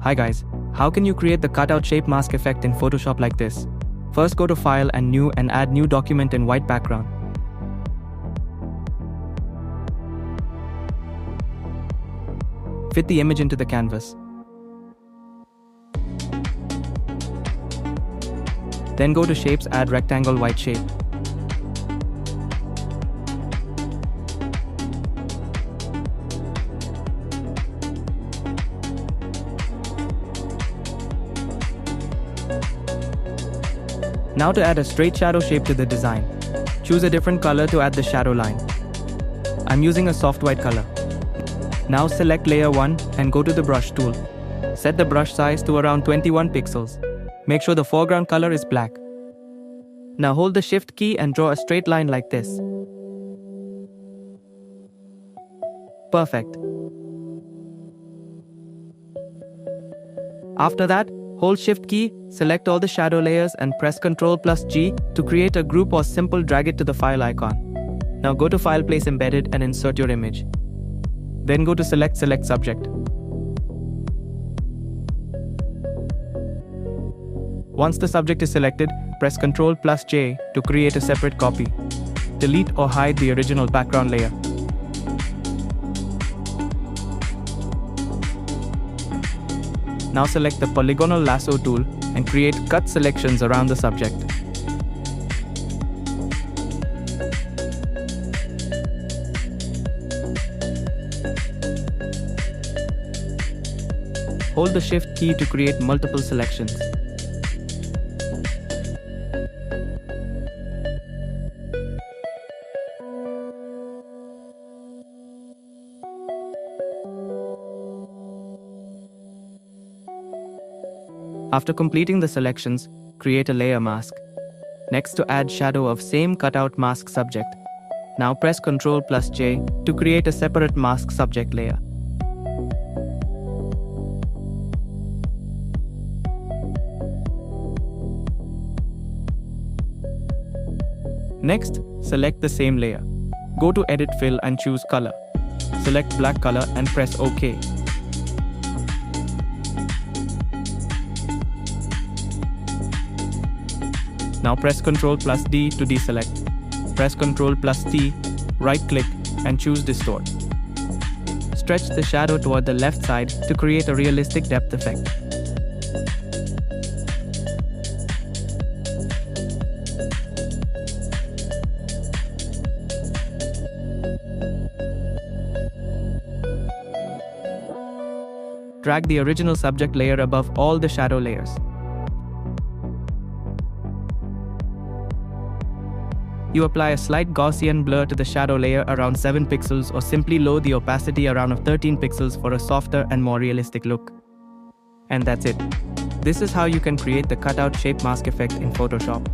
Hi guys, how can you create the cutout shape mask effect in Photoshop like this? First go to File and New and add new document in white background. Fit the image into the canvas. Then go to Shapes, add rectangle white shape. Now to add a straight shadow shape to the design. Choose a different color to add the shadow line. I'm using a soft white color. Now select layer 1 and go to the brush tool. Set the brush size to around 21 pixels. Make sure the foreground color is black. Now hold the shift key and draw a straight line like this. Perfect. After that, hold shift key, select all the shadow layers and press Ctrl+G to create a group or simple drag it to the file icon. Now go to File, Place Embedded and insert your image. Then go to Select Subject. Once the subject is selected, press Ctrl+J to create a separate copy. Delete or hide the original background layer. Now select the polygonal lasso tool and create cut selections around the subject. Hold the shift key to create multiple selections. After completing the selections, create a layer mask. Next, to add shadow of same cutout mask subject. Now press Ctrl+J to create a separate mask subject layer. Next, select the same layer. Go to Edit Fill and choose Color. Select black color and press OK. Now press Ctrl+D to deselect. Press Ctrl+T, right-click, and choose Distort. Stretch the shadow toward the left side to create a realistic depth effect. Drag the original subject layer above all the shadow layers. You apply a slight Gaussian blur to the shadow layer around 7 pixels or simply lower the opacity around 13 pixels for a softer and more realistic look. And that's it. This is how you can create the cutout shape mask effect in Photoshop.